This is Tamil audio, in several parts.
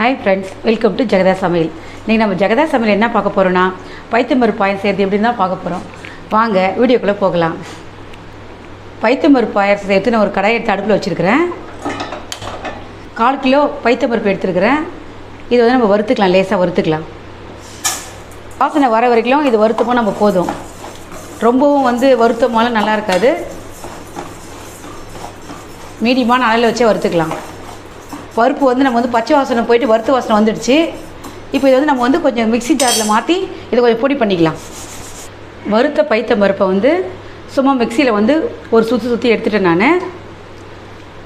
ஹாய் ஃப்ரெண்ட்ஸ், வெல்கம் டு ஜெகதா சமையல். இன்றைக்கி நம்ம ஜெகதா சமையல் என்ன பார்க்க போகிறோன்னா பைத்தம்பருப்பு பாயாசம் செய்கிறது எப்படின்னு தான் பார்க்க போகிறோம். வாங்க வீடியோக்குள்ளே போகலாம். பைத்தம்பருப்பு பாயாசம் எடுத்து நான் ஒரு கடாயை எடுத்து அடுப்பில் வச்சுருக்கிறேன். 1/4 கிலோ பைத்தம்பருப்பு எடுத்துருக்கிறேன். இது வந்து நம்ம வறுத்துக்கலாம், லேசாக வறுத்துக்கலாம். வாசனை வர வரைக்கும் இது வறுத்தமோ நம்ம போதும். ரொம்பவும் வந்து வறுத்தமாலும் நல்லா இருக்காது. மீடியமான அளவில் வச்சே வறுத்துக்கலாம். பருப்பு வந்து நம்ம வந்து பச்சை வாசனை போயிட்டு வறுத்த வாசனை வந்துடுச்சு. இப்போ இது வந்து நம்ம வந்து கொஞ்சம் மிக்ஸி ஜாரில் மாற்றி இதை கொஞ்சம் பொடி பண்ணிக்கலாம். வறுத்த பைத்தம்பருப்பை வந்து சும்மா மிக்சியில் வந்து ஒரு சுற்றி எடுத்துகிட்டேன் நான்.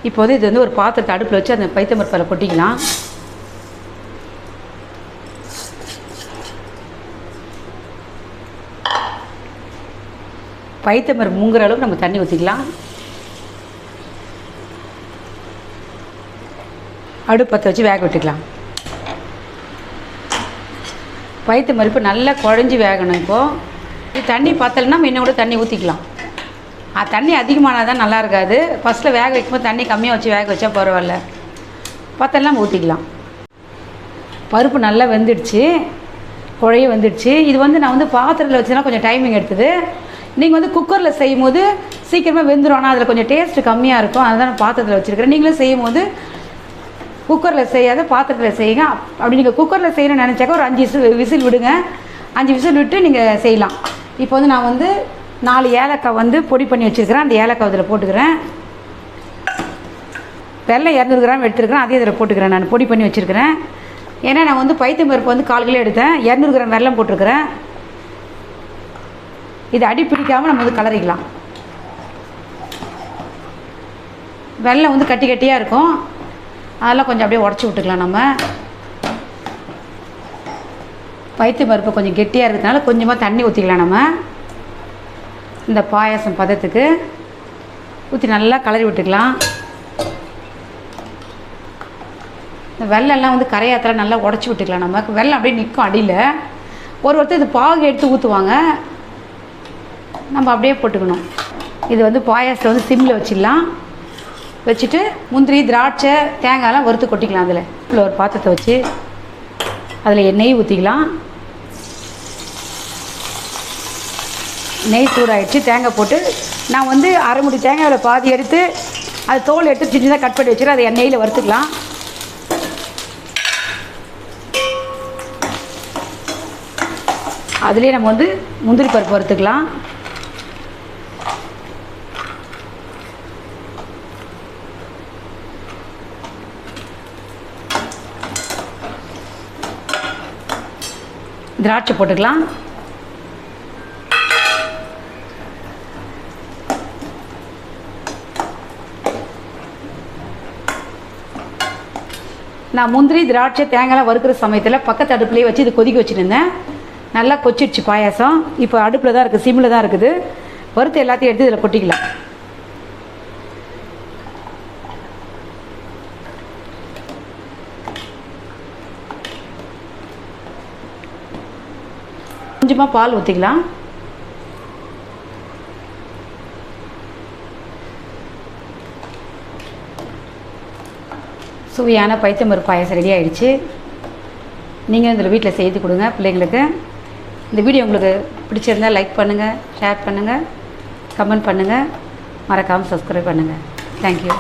இப்போ வந்து இது வந்து ஒரு பாத்திரத்தை அடுப்பில் வச்சு அந்த பைத்தம்பருப்பில் கொட்டிக்கலாம். பைத்தம்பருப்பு முங்குற அளவுக்கு நம்ம தண்ணி ஊற்றிக்கலாம். அடுப்பத்தை வச்சு வேக விட்டுக்கலாம். பைத்தம்பருப்பு நல்லா குழஞ்சி வேகணும். இப்போது இது தண்ணி பத்தலைன்னா நம்ம இன்னும் கூட தண்ணி ஊற்றிக்கலாம். தண்ணி அதிகமானால் தான் நல்லா இருக்காது. ஃபஸ்ட்டில் வேக வைக்கும்போது தண்ணி கம்மியாக வச்சு வேக வச்சா பரவாயில்ல. பத்தலைன்னா நம்ம ஊற்றிக்கலாம். பருப்பு நல்லா வெந்துடுச்சு, குழைய வெந்துடுச்சு. இது வந்து நான் வந்து பாத்திரத்தில் வச்சுன்னா கொஞ்சம் டைமிங் எடுத்துது. நீங்கள் வந்து குக்கரில் செய்யும் போது சீக்கிரமாக வெந்துடும். ஆனால் அதில் கொஞ்சம் டேஸ்ட்டு கம்மியாக இருக்கும். அதுதான் நான் பாத்திரத்தில் வச்சுருக்கிறேன். நீங்களும் செய்யும் போது குக்கரில் செய்யாத பாத்திரத்தில் செய்யுங்க. அப்படி நீங்கள் குக்கரில் செய்யணும்னு நினச்சாக்கா ஒரு 5 விசில் விடுங்க. 5 விசில் விட்டு நீங்கள் செய்யலாம். இப்போ வந்து நான் வந்து 4 ஏலக்காய் வந்து பொடி பண்ணி வச்சுருக்கிறேன். அந்த ஏலக்காய் இதில் போட்டுக்கிறேன். வெல்லம் 200 கிராம் எடுத்துருக்கிறேன். அதையும் இதில் போட்டுக்கிறேன். நான் பொடி பண்ணி வச்சுருக்கிறேன். ஏன்னா நான் வந்து பைத்தம்பருப்பு வந்து 1/4 கிலோ எடுத்தேன். 200 கிராம் வெல்லம் போட்டிருக்கிறேன். இது அடி பிடிக்காமல் நம்ம வந்து கலரிக்கலாம். வெல்லம் வந்து கட்டி கட்டியாக இருக்கும். அதெல்லாம் கொஞ்சம் அப்படியே உடச்சி விட்டுக்கலாம். நம்ம பைத்தம்பருப்பு கொஞ்சம் கெட்டியாக இருக்கிறதுனால கொஞ்சமாக தண்ணி ஊற்றிக்கலாம். நம்ம இந்த பாயாசம் பதத்துக்கு ஊற்றி நல்லா கலரி விட்டுக்கலாம். இந்த வெள்ளம்லாம் வந்து கரையாத்தில் நல்லா உடச்சி விட்டுக்கலாம். நம்ம வெள்ளம் அப்படியே நிற்கும் அடியில். ஒருத்தர் இது பாகு எடுத்து ஊற்றுவாங்க. நம்ம அப்படியே போட்டுக்கணும். இது வந்து பாயாசத்தை வந்து சிம்மில் வச்சிடலாம். வச்சுட்டு முந்திரி, திராட்சை, தேங்காயெல்லாம் வறுத்து கொட்டிக்கலாம். அதில் ஒரு பாத்திரத்தை வச்சு அதில் நெய் ஊற்றிக்கலாம். நெய் சூடாகிடுச்சு. தேங்காய் போட்டு நான் வந்து அரை முடி தேங்காயில் பாதி எடுத்து அது தோல் எடுத்து சின்னதாக கட் பண்ணி வச்சுட்டு அதை எண்ணெயில் வறுத்துக்கலாம். அதுலேயே நம்ம வந்து முந்திரி பருப்பு வறுத்துக்கலாம். திராட்சை போட்டுக்கலாம். நான் முந்திரி, திராட்சை, தேங்காய் வறுக்கிற சமயத்தில் பக்கத்து அடுப்புலேயே வச்சு இது கொதிக்க வச்சுருந்தேன். நல்லா கொச்சிடுச்சு பாயாசம். இப்போ அடுப்பில் தான் இருக்குது, சிம்மில் தான் இருக்குது. வறுத்து எல்லாத்தையும் எடுத்து இதில் கொட்டிக்கலாம். கொஞ்சமாக பால் ஊற்றிக்கலாம். சுவையான பைத்தம்பருப்பு பாயாசம் ரெடி ஆகிடுச்சு. நீங்கள் இதில் வீட்டில் செய்து கொடுங்க பிள்ளைங்களுக்கு. இந்த வீடியோ உங்களுக்கு பிடிச்சிருந்தால் லைக் பண்ணுங்கள், ஷேர் பண்ணுங்கள், கமெண்ட் பண்ணுங்கள், மறக்காமல் சப்ஸ்கிரைப் பண்ணுங்கள். தேங்க்யூ.